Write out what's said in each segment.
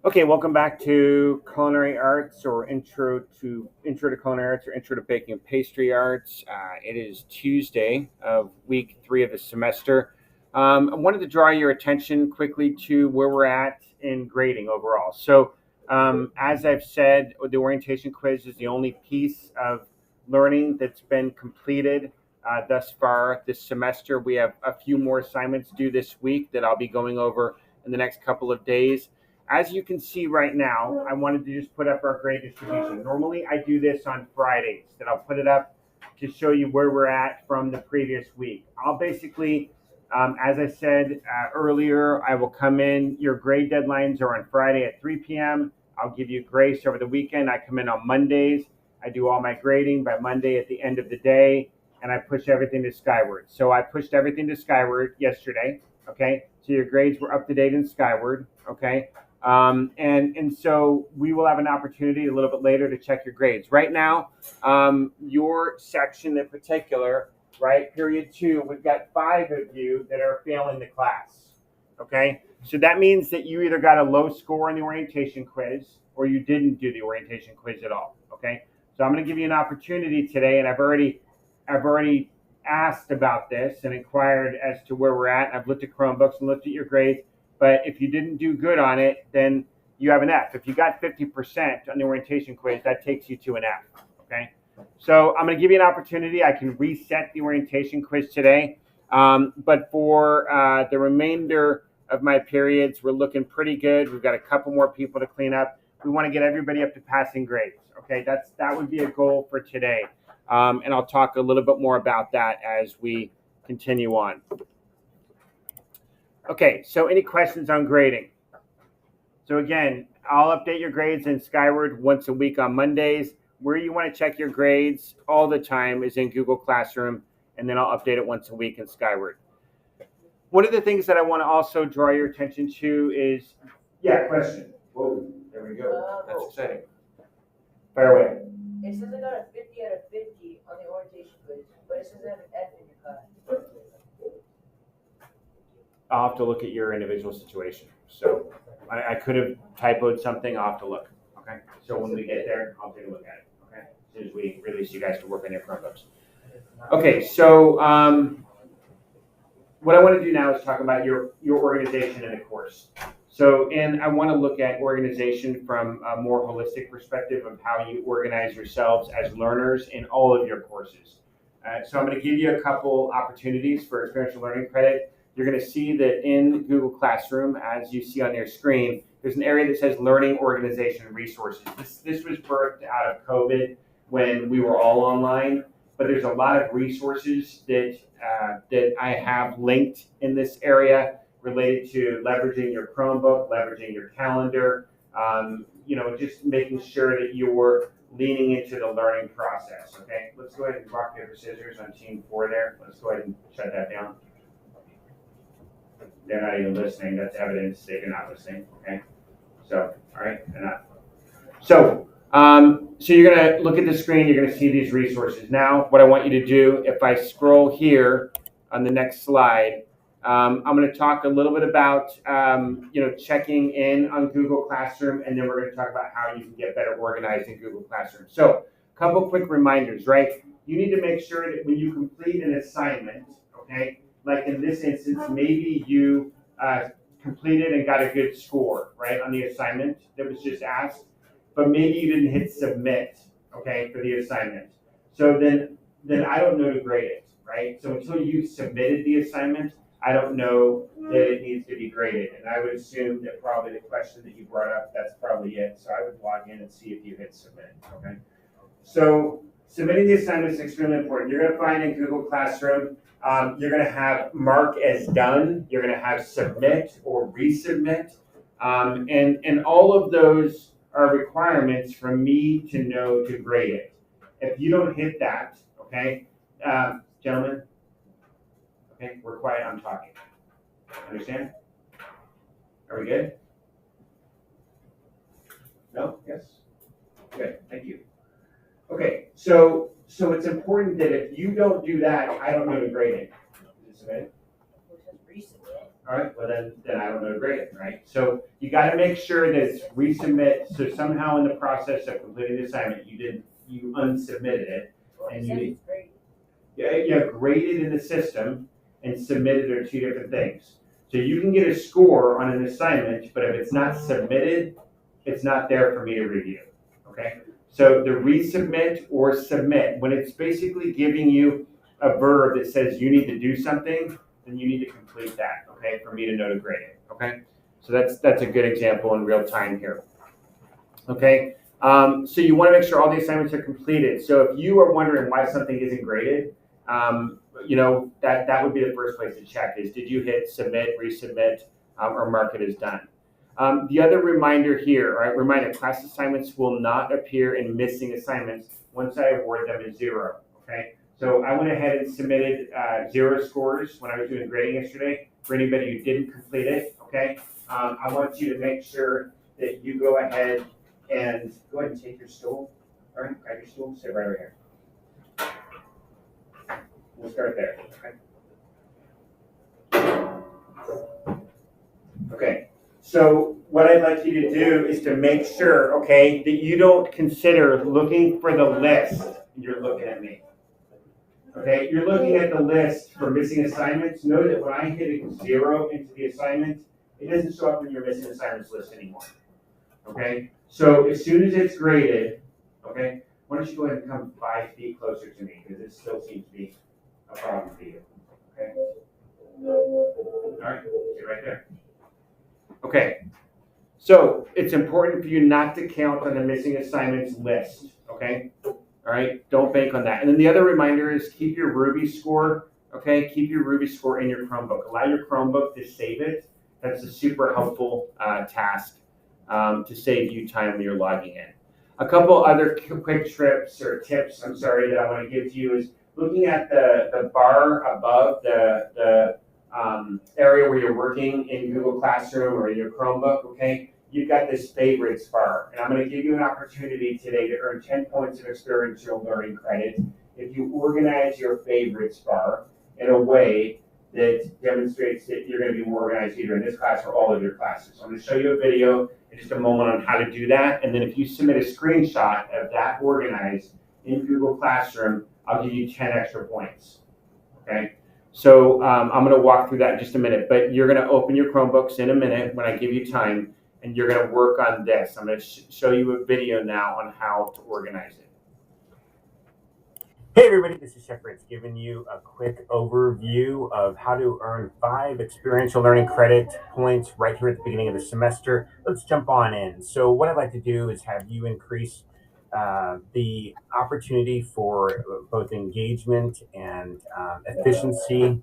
Okay, welcome back to Culinary Arts or Intro to Culinary Arts or Intro to Baking and Pastry Arts. It is Tuesday of week 3 of the semester. I wanted to draw your attention quickly to where we're at in grading overall. As I've said, the orientation quiz is the only piece of learning that's been completed thus far this semester. We have a few more assignments due this week that I'll be going over in the next couple of days. As you can see right now, I wanted to just put up our grade distribution. Normally I do this on Fridays, that I'll put it up to show you where we're at from the previous week. I'll basically, as I said earlier, I will come in. Your grade deadlines are on Friday at 3 p.m. I'll give you grace over the weekend. I come in on Mondays. I do all my grading by Monday at the end of the day, and I push everything to Skyward. So I pushed everything to Skyward yesterday, okay? So your grades were up to date in Skyward, okay? And so we will have an opportunity a little bit later to check your grades. Right now, your section in particular, right, period 2, we've got 5 of you that are failing the class. Okay, so that means that you either got a low score on the orientation quiz or you didn't do the orientation quiz at all. Okay, so I'm going to give you an opportunity today, and I've already asked about this and inquired as to where we're at. I've looked at Chromebooks and looked at your grades. But if you didn't do good on it, then you have an F. If you got 50% on the orientation quiz, that takes you to an F, okay? So I'm going to give you an opportunity. I can reset the orientation quiz today. But for the remainder of my periods, we're looking pretty good. We've got a couple more people to clean up. We want to get everybody up to passing grades, okay? That would be a goal for today. And I'll talk a little bit more about that as we continue on. Okay, so any questions on grading? So again, I'll update your grades in Skyward once a week on Mondays. Where you want to check your grades all the time is in Google Classroom, and then I'll update it once a week in Skyward. One of the things that I want to also draw your attention to is, question. Whoa, there we go. That's exciting. Fire away. It says I got a 50 out of 50 on the orientation quiz, but it says I have an F in your class. I'll have to look at your individual situation. So I could have typoed something. I'll have to look. Okay. So when we get there, I'll take a look at it. Okay. As soon as we release you guys to work on your Chromebooks. Okay. So what I want to do now is talk about your organization in the course. So, and I want to look at organization from a more holistic perspective of how you organize yourselves as learners in all of your courses. So I'm going to give you a couple opportunities for experiential learning credit. You're going to see that in Google Classroom, as you see on your screen, there's an area that says Learning Organization Resources. This was birthed out of COVID when we were all online, but there's a lot of resources that I have linked in this area related to leveraging your Chromebook, leveraging your calendar, just making sure that you're leaning into the learning process, okay? Let's go ahead and rock, paper, scissors on team 4 there. Let's go ahead and shut that down. They're not even listening. That's evidence they're not listening. Okay. So, all right, they're not. So you're gonna look at the screen. You're gonna see these resources. Now, what I want you to do, if I scroll here on the next slide, I'm going to talk a little bit about checking in on Google Classroom, and then we're going to talk about how you can get better organized in Google Classroom. So, a couple quick reminders, right? You need to make sure that when you complete an assignment, okay. Like in this instance, maybe you completed and got a good score, right, on the assignment that was just asked, but maybe you didn't hit submit, okay, for the assignment. So then I don't know to grade it, right? So until you submitted the assignment, I don't know that it needs to be graded. And I would assume that probably the question that you brought up, that's probably it. So I would log in and see if you hit submit, okay? So submitting the assignment is extremely important. You're going to find in Google Classroom, you're going to have mark as done. You're going to have submit or resubmit. And all of those are requirements for me to know to grade it. If you don't hit that, okay, gentlemen, okay, we're quiet, I'm talking. Understand? Are we good? No? Yes? Good, thank you. Okay, so it's important that if you don't do that, I don't know to grade it. Is it submit? It says resubmit. All right, well then I don't know to grade it, right? So you got to make sure that it's resubmit. So somehow in the process of completing the assignment, you unsubmitted it, Well, and it says it's great. yeah, graded in the system and submitted are two different things. So you can get a score on an assignment, but if it's not submitted, it's not there for me to review. Okay? So the resubmit or submit, when it's basically giving you a verb that says you need to do something, then you need to complete that, okay, for me to know to grade it. Okay? So that's a good example in real time here. Okay? So you want to make sure all the assignments are completed. So if you are wondering why something isn't graded, that would be the first place to check is did you hit submit, resubmit, or mark it as done. The other reminder here, all right, reminder, class assignments will not appear in missing assignments once I award them as 0, okay? So I went ahead and submitted 0 scores when I was doing grading yesterday for anybody who didn't complete it, okay? I want you to make sure that you go ahead and take your stool, all right, grab your stool, sit right over here. We'll start there, okay? Okay, so what I'd like you to do is to make sure, okay, that you don't consider looking for the list. You're looking at me. Okay, you're looking at the list for missing assignments. Know that when I hit a 0 into the assignment, it doesn't show up in your missing assignments list anymore. Okay, so as soon as it's graded, okay, why don't you go ahead and come 5 feet closer to me because it still seems to be a problem for you. Okay, all right, sit right there. Okay, so it's important for you not to count on the missing assignments list, okay? All right, don't bank on that. And then the other reminder is keep your Ruby score, okay? Keep your Ruby score in your Chromebook. Allow your Chromebook to save it. That's a super helpful task to save you time when you're logging in. A couple other quick tips, that I want to give to you is looking at the bar above the area where you're working in Google Classroom or in your Chromebook, okay? You've got this favorites bar, and I'm going to give you an opportunity today to earn 10 points of experiential learning credit if you organize your favorites bar in a way that demonstrates that you're going to be more organized either in this class or all of your classes. So I'm going to show you a video in just a moment on how to do that, and then if you submit a screenshot of that organized in Google Classroom, I'll give you 10 extra points, okay? So I'm going to walk through that in just a minute, but you're going to open your Chromebooks in a minute when I give you time, and you're going to work on this. I'm going to show you a video now on how to organize it. Hey everybody, this is Chef Ritz giving you a quick overview of how to earn 5 experiential learning credit points right here at the beginning of the semester. Let's jump on in. So what I'd like to do is have you increase the opportunity for both engagement and efficiency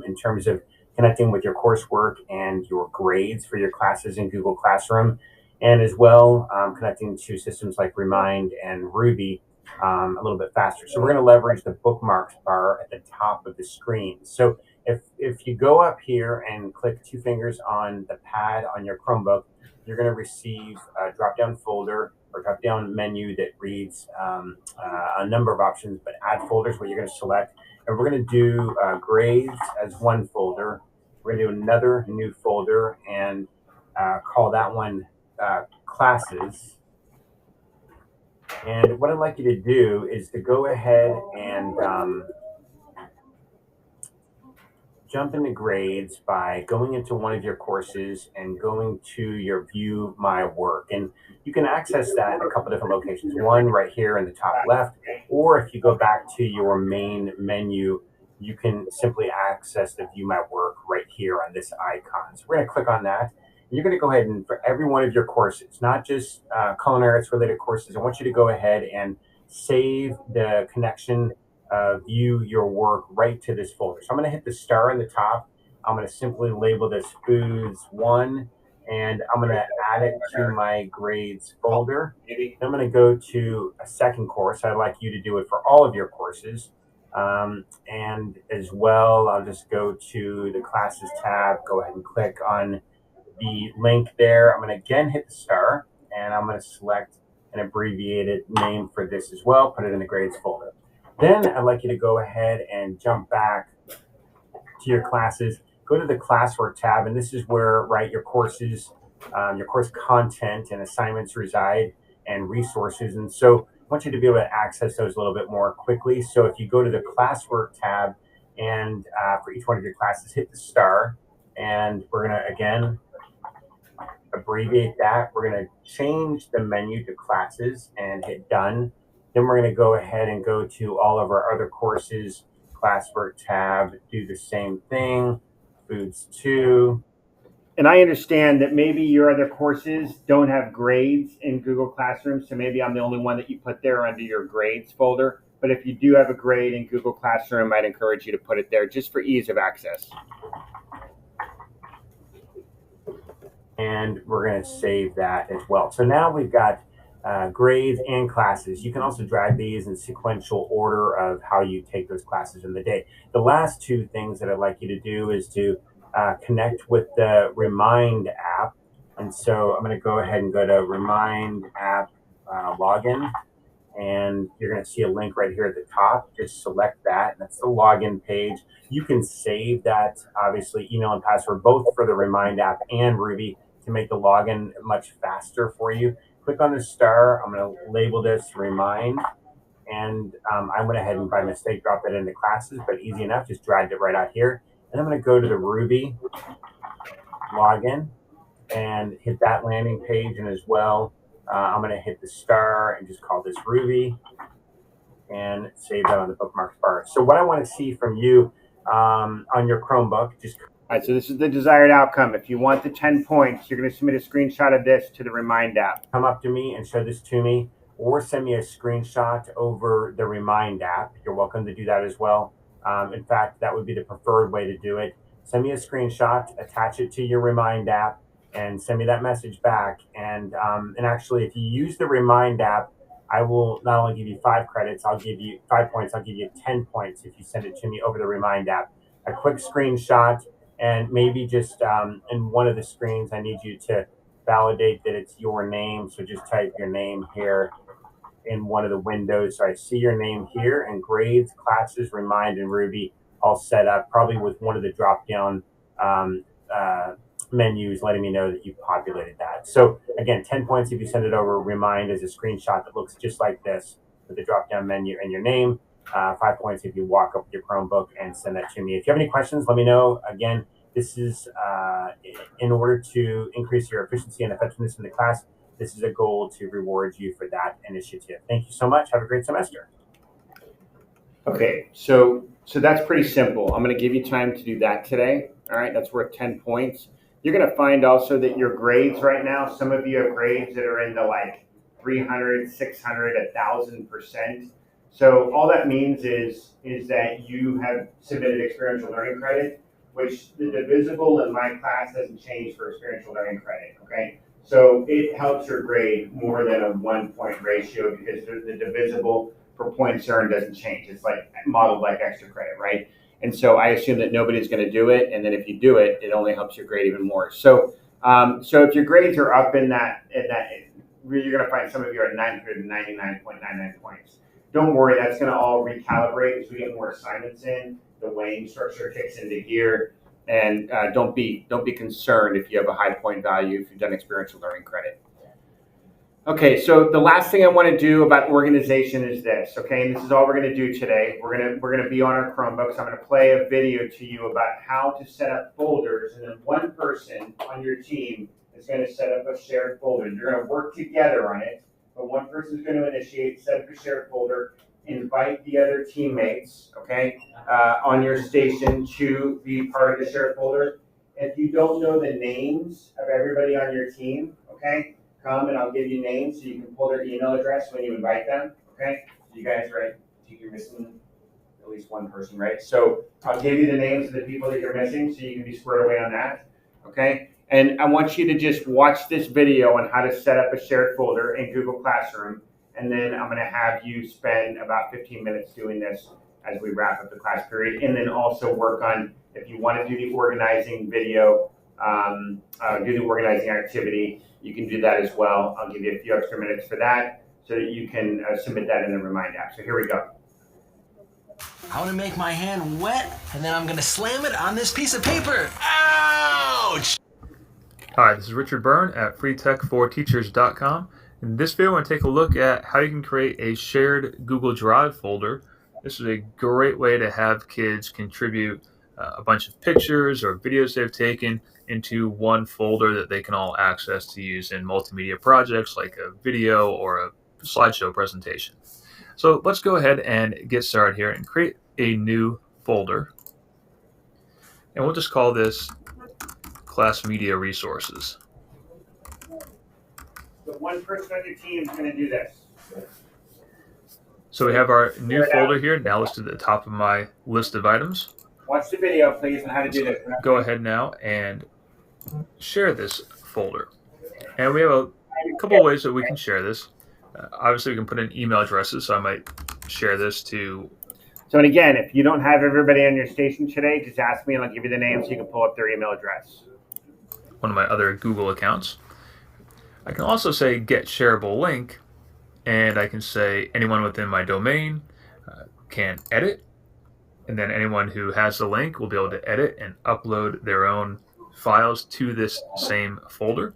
in terms of connecting with your coursework and your grades for your classes in Google Classroom, and as well connecting to systems like Remind and Ruby a little bit faster. So we're going to leverage the bookmarks bar at the top of the screen. So if you go up here and click 2 fingers on the pad on your Chromebook, you're going to receive a drop-down folder or drop-down menu that reads a number of options, but add folders where you're going to select. And we're going to do grades as one folder. We're going to do another new folder and call that one classes. And what I'd like you to do is to go ahead and jump into grades by going into one of your courses and going to your view my work. And you can access that in a couple different locations. One right here in the top left, or if you go back to your main menu, you can simply access the view my work right here on this icon. So we're going to click on that. You're going to go ahead and for every one of your courses, not just culinary arts related courses, I want you to go ahead and save the connection view your work right to this folder. So I'm going to hit the star in the top. I'm going to simply label this Foods 1, and I'm going to add it to my grades folder. Then I'm going to go to a second course. I'd like you to do it for all of your courses. And as well, I'll just go to the classes tab, go ahead and click on the link there. I'm going to again hit the star, and I'm going to select an abbreviated name for this as well, put it in the grades folder. Then I'd like you to go ahead and jump back to your classes, go to the classwork tab, and this is where, right, your courses, your course content and assignments reside, and resources. And so I want you to be able to access those a little bit more quickly. So if you go to the classwork tab, and for each one of your classes, hit the star, and we're going to, again, abbreviate that. We're going to change the menu to classes and hit done. Then we're going to go ahead and go to all of our other courses, classwork tab, do the same thing, foods 2. And I understand that maybe your other courses don't have grades in Google Classroom, so maybe I'm the only one that you put there under your grades folder. But if you do have a grade in Google Classroom, I'd encourage you to put it there just for ease of access. And we're going to save that as well. So now we've got grades and classes. You can also drag these in sequential order of how you take those classes in the day. The last two things that I'd like you to do is to connect with the Remind app. And so I'm going to go ahead and go to Remind app login. And you're going to see a link right here at the top. Just select that. That's the login page. You can save that, obviously, email and password, both for the Remind app and Ruby, to make the login much faster for you. Click on the star. I'm going to label this Remind. And I went ahead and by mistake dropped that into classes, but easy enough. Just dragged it right out here. And I'm going to go to the Ruby login and hit that landing page. And as well, I'm going to hit the star and just call this Ruby and save that on the bookmarks bar. So what I want to see from you on your Chromebook, just... All right, so this is the desired outcome. If you want the 10 points, you're going to submit a screenshot of this to the Remind app. Come up to me and show this to me, or send me a screenshot over the Remind app. You're welcome to do that as well. In fact, that would be the preferred way to do it. Send me a screenshot, attach it to your Remind app, and send me that message back. And actually, if you use the Remind app, I will not only give you 5 credits, I'll give you 5 points, I'll give you 10 points if you send it to me over the Remind app. A quick screenshot, and maybe just in one of the screens, I need you to validate that it's your name. So just type your name here in one of the windows. So I see your name here, and grades, classes, Remind, and Ruby all set up, probably with one of the drop-down menus letting me know that you populated that. So again, 10 points if you send it over. Remind as a screenshot that looks just like this with the drop-down menu and your name. 5 points if you walk up with your Chromebook and send that to me. If you have any questions, let me know. Again, this is in order to increase your efficiency and effectiveness in the class. This is a goal to reward you for that initiative. Thank you so much. Have a great semester. Okay, so that's pretty simple. I'm going to give you time to do that today. All right, that's worth 10 points. You're going to find also that your grades right now, some of you have grades that are in the like 300, 600, 1,000%. So all that means is that you have submitted experiential learning credit, which the divisible in my class doesn't change for experiential learning credit, okay? So it helps your grade more than a 1-point ratio because the divisible for points earned doesn't change. It's like modeled like extra credit, right? And so I assume that nobody's going to do it, and then if you do it, it only helps your grade even more. So, so if your grades are up in that, you're going to find some of you are at 999.99 points. Don't worry, that's going to all recalibrate as we get more assignments in. The weighing structure kicks into gear, and don't be concerned if you have a high point value if you've done experiential learning credit. Okay, so the last thing I want to do about organization is this, okay? And this is all we're going to do today. We're going to be on our Chromebooks. I'm going to play a video to you about how to set up folders, and then one person on your team is going to set up a shared folder. You're going to work together on it, but one person is going to initiate, set up a shared folder, invite the other teammates, okay, on your station to be part of the shared folder. If you don't know the names of everybody on your team, okay, come and I'll give you names so you can pull their email address when you invite them, okay? So you guys, right, you're missing at least one person, right? So I'll give you the names of the people that you're missing so you can be squared away on that, okay? And I want you to just watch this video on how to set up a shared folder in Google Classroom, and then I'm gonna have you spend about 15 minutes doing this as we wrap up the class period, and then also work on, if you wanna do the organizing video, do the organizing activity, you can do that as well. I'll give you a few extra minutes for that so that you can submit that in the Remind app. So here we go. I want to make my hand wet, and then I'm going to slam it on this piece of paper. Ouch! Hi, this is Richard Byrne at freetech4teachers.com. In this video, I want to take a look at how you can create a shared Google Drive folder. This is a great way to have kids contribute a bunch of pictures or videos they've taken into one folder that they can all access to use in multimedia projects like a video or a slideshow presentation. So let's go ahead and get started here and create a new folder. And we'll just call this Class Media Resources. The one person on your team is going to do this. So we have our new folder here now listed at the top of my list of items. Watch the video, please, on how to do this. Go ahead now and share this folder. And we have a couple of ways that we can share this. Obviously, we can put in email addresses, so I might share this to... So, and again, if you don't have everybody on your station today, just ask me and I'll give you the name so you can pull up their email address. one of my other Google accounts. I can also say get shareable link, and I can say anyone within my domain can edit, and then anyone who has the link will be able to edit and upload their own files to this same folder.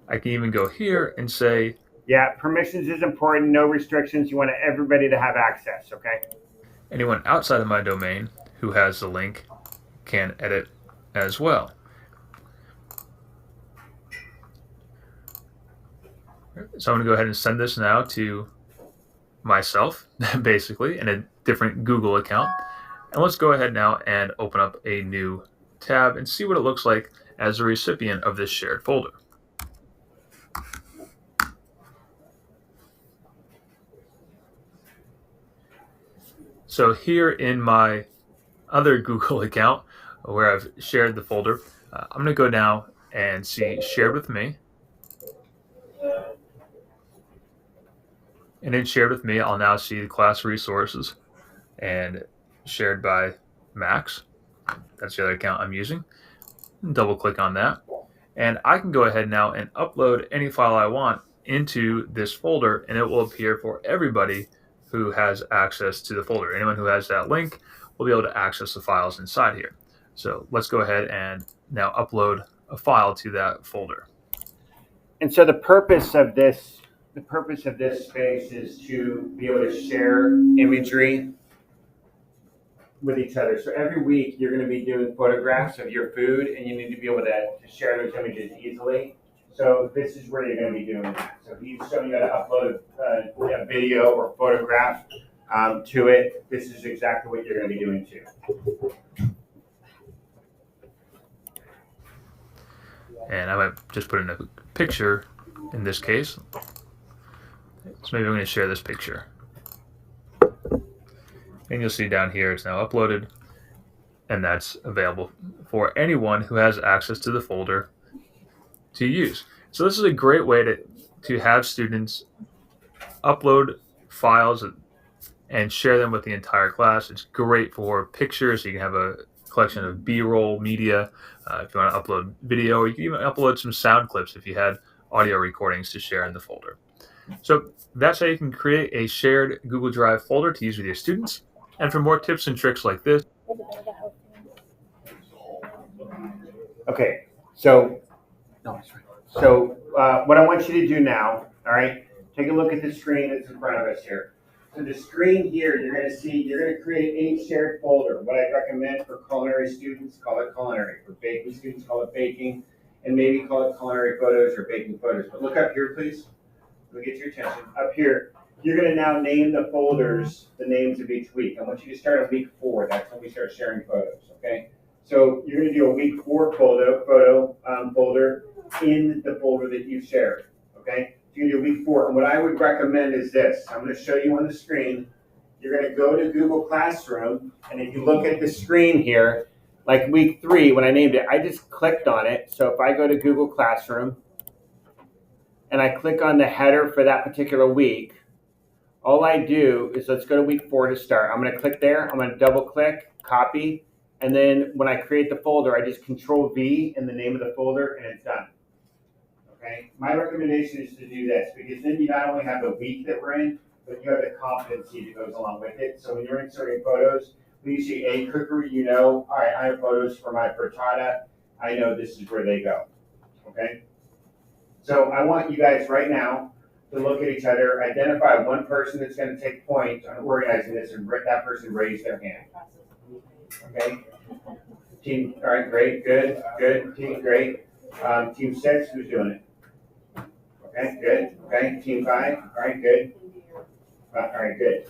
I can even go here and say, yeah, permissions is important, no restrictions. You want everybody to have access, okay? Anyone outside of my domain who has the link can edit as well. So I'm going to go ahead and send this now to myself, basically, in a different Google account. And let's go ahead now and open up a new tab and see what it looks like as a recipient of this shared folder. So here in my other Google account where I've shared the folder, I'm going to go now and see shared with me. And in shared with me, I'll now see the class resources and shared by Max. That's the other account I'm using. Double click on that. And I can go ahead now and upload any file I want into this folder, and it will appear for everybody who has access to the folder. Anyone who has that link will be able to access the files inside here. So let's go ahead and now upload a file to that folder. And so the purpose of this space is to be able to share imagery with each other. So every week you're going to be doing photographs of your food, and you need to be able to share those images easily. So this is where you're going to be doing that. So if he's showing you how to upload a video or photograph to it, this is exactly what you're going to be doing too. And I might just put in a picture in this case. So maybe I'm going to share this picture. And you'll see down here it's now uploaded, and that's available for anyone who has access to the folder to use. So this is a great way to have students upload files and share them with the entire class. It's great for pictures. You can have a collection of B-roll media if you want to upload video, or you can even upload some sound clips if you had audio recordings to share in the folder. So that's how you can create a shared Google Drive folder to use with your students. And for more tips and tricks like this. Okay, so what I want you to do now, all right, take a look at the screen that's in front of us here. So the screen here, you're going to create a shared folder. What I recommend for culinary students, call it culinary. For baking students, call it baking. And maybe call it culinary photos or baking photos. But look up here, please. Let me get your attention. Up here, you're going to now name the folders, the names of each week. I want you to start on week 4. That's when we start sharing photos, okay? So you're going to do a week 4 photo folder in the folder that you shared, okay? So you're going to do week 4. And what I would recommend is this. I'm going to show you on the screen. You're going to go to Google Classroom, and if you look at the screen here, like week 3, when I named it, I just clicked on it. So if I go to Google Classroom, and I click on the header for that particular week, all I do is, let's go to week 4 to start. I'm going to click there. I'm going to double click, copy, and then when I create the folder, I just Control V in the name of the folder, and it's done. Okay. My recommendation is to do this, because then you not only have the week that we're in, but you have the competency that goes along with it. So when you're inserting photos, when you see a cookery, you know, all right, I have photos for my frittata. I know this is where they go, okay? So I want you guys right now to look at each other, identify one person that's going to take point on organizing this, and that person raise their hand. Okay? Team, all right, great, good, team, great. Team 6, who's doing it? Okay, good, okay. Team 5, all right, good. All right, good.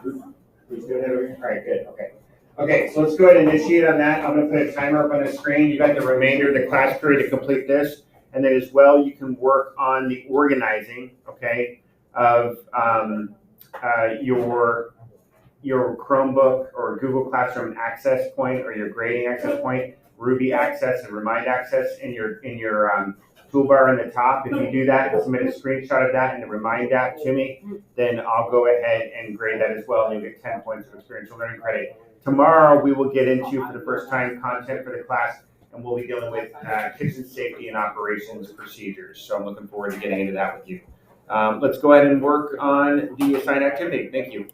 Who's doing it over here? All right, good, okay. Okay, so let's go ahead and initiate on that. I'm going to put a timer up on the screen. You got the remainder of the class period to complete this. And then as well, you can work on the organizing, okay, of your Chromebook or Google Classroom access point or your grading access point, Ruby access and Remind access in your toolbar in the top. If you do that and submit a screenshot of that in the Remind app to me, then I'll go ahead and grade that as well, and you'll get 10 points of experiential learning credit. Tomorrow, we will get into, for the first time, content for the class, and we'll be dealing with kitchen safety and operations procedures. So I'm looking forward to getting into that with you. Let's go ahead and work on the assigned activity. Thank you.